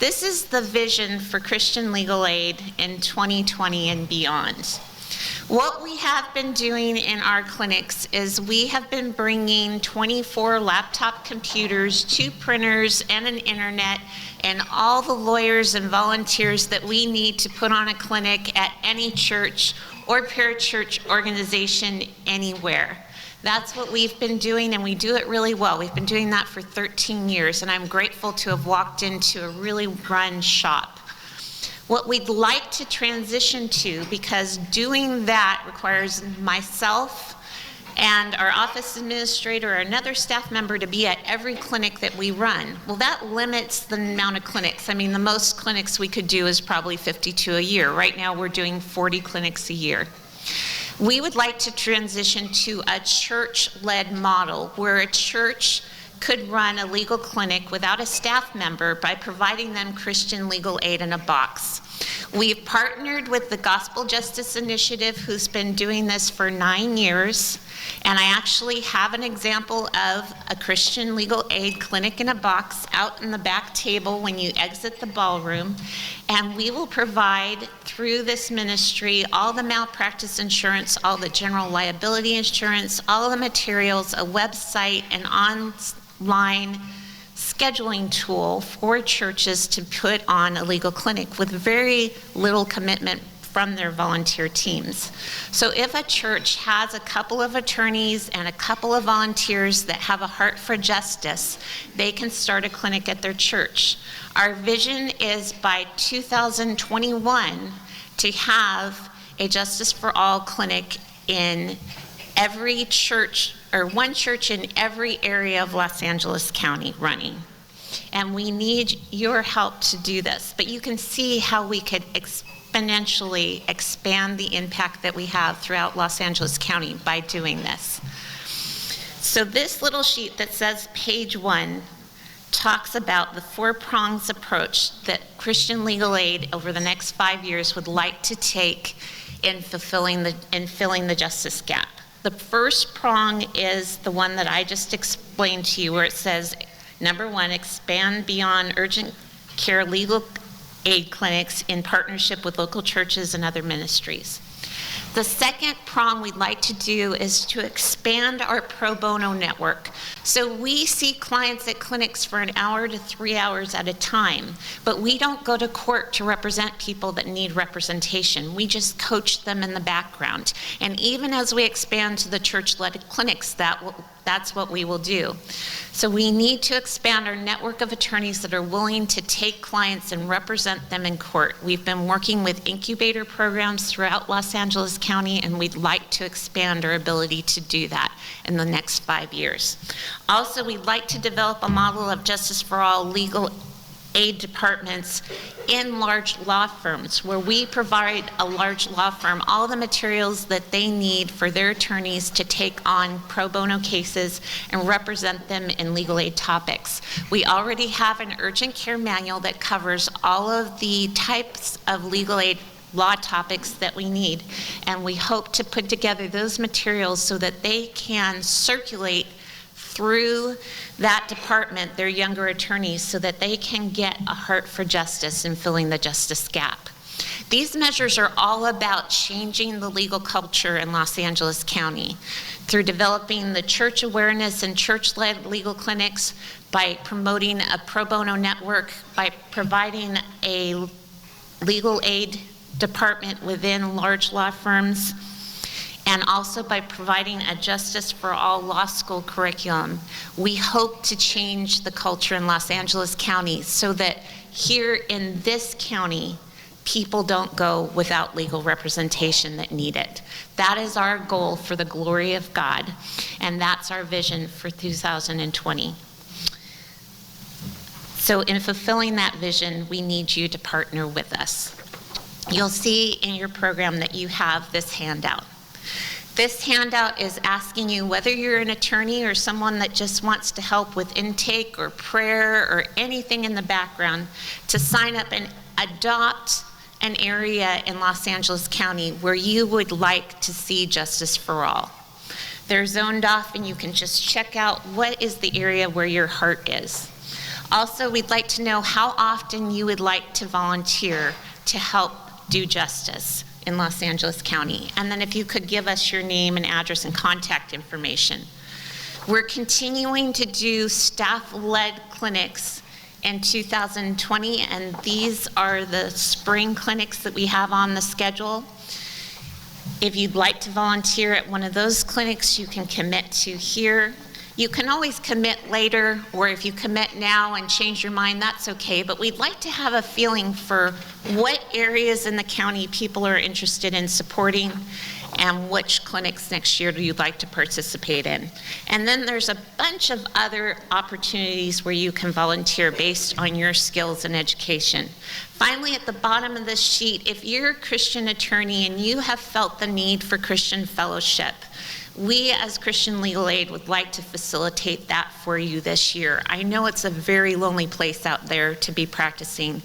This is the vision for Christian Legal Aid in 2020 and beyond. What we have been doing in our clinics is we have been bringing 24 laptop computers, 2 printers, and an internet, and all the lawyers and volunteers that we need to put on a clinic at any church or parachurch organization anywhere. That's what we've been doing, and we do it really well. We've been doing that for 13 years, and I'm grateful to have walked into a really run shop. What we'd like to transition to, because doing that requires myself and our office administrator or another staff member to be at every clinic that we run. Well, that limits the amount of clinics. I mean, the most clinics we could do is probably 52 a year. Right now, we're doing 40 clinics a year. We would like to transition to a church-led model where a church could run a legal clinic without a staff member by providing them Christian legal aid in a box. We've partnered with the Gospel Justice Initiative, who's been doing this for 9 years, and I actually have an example of a Christian legal aid clinic in a box out in the back table when you exit the ballroom, and we will provide through this ministry all the malpractice insurance, all the general liability insurance, all the materials, a website, an online scheduling tool for churches to put on a legal clinic with very little commitment from their volunteer teams. So if a church has a couple of attorneys and a couple of volunteers that have a heart for justice, they can start a clinic at their church. Our vision is by 2021 to have a Justice for All clinic in every church, or one church in every area of Los Angeles County running. And we need your help to do this. But you can see how we could exponentially expand the impact that we have throughout Los Angeles County by doing this. So this little sheet that says page 1 talks about the 4 prongs approach that Christian Legal Aid over the next 5 years would like to take in filling the justice gap. The first prong is the one that I just explained to you, where it says, number 1, expand beyond urgent care legal aid clinics in partnership with local churches and other ministries. The second prong we'd like to do is to expand our pro bono network. So we see clients at clinics for 1 hour to 3 hours at a time, but we don't go to court to represent people that need representation. We just coach them in the background. And even as we expand to the church-led clinics, that's what we will do. So we need to expand our network of attorneys that are willing to take clients and represent them in court. We've been working with incubator programs throughout Los Angeles County, and we'd like to expand our ability to do that in the next 5 years. Also, we'd like to develop a model of Justice for All legal aid departments in large law firms, where we provide a large law firm all the materials that they need for their attorneys to take on pro bono cases and represent them in legal aid topics. We already have an urgent care manual that covers all of the types of legal aid law topics that we need, and we hope to put together those materials so that they can circulate through that department, their younger attorneys, so that they can get a heart for justice and filling the justice gap. These measures are all about changing the legal culture in Los Angeles County through developing the church awareness and church-led legal clinics, by promoting a pro bono network, by providing a legal aid department within large law firms, and also by providing a Justice for All law school curriculum. We hope to change the culture in Los Angeles County so that here in this county, people don't go without legal representation that need it. That is our goal for the glory of God, and that's our vision for 2020. So in fulfilling that vision, we need you to partner with us. You'll see in your program that you have this handout. This handout is asking you, whether you're an attorney or someone that just wants to help with intake or prayer or anything in the background, to sign up and adopt an area in Los Angeles County where you would like to see Justice for All. They're zoned off, and you can just check out what is the area where your heart is. Also, we'd like to know how often you would like to volunteer to help do justice in Los Angeles County. And then if you could give us your name and address and contact information. We're continuing to do staff-led clinics in 2020, and these are the spring clinics that we have on the schedule. If you'd like to volunteer at one of those clinics, you can commit to here. You can always commit later, or if you commit now and change your mind, that's okay, but we'd like to have a feeling for what areas in the county people are interested in supporting and which clinics next year do you like to participate in. And then there's a bunch of other opportunities where you can volunteer based on your skills and education. Finally, at the bottom of this sheet, if you're a Christian attorney and you have felt the need for Christian fellowship, we as Christian Legal Aid would like to facilitate that for you this year. I know it's a very lonely place out there to be practicing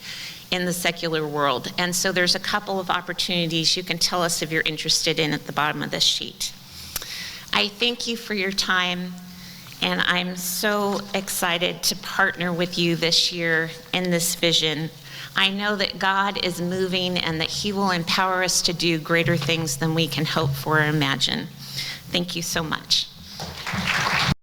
in the secular world, and so there's a couple of opportunities you can tell us if you're interested in at the bottom of this sheet. I thank you for your time, and I'm so excited to partner with you this year in this vision. I know that God is moving and that He will empower us to do greater things than we can hope for or imagine. Thank you so much.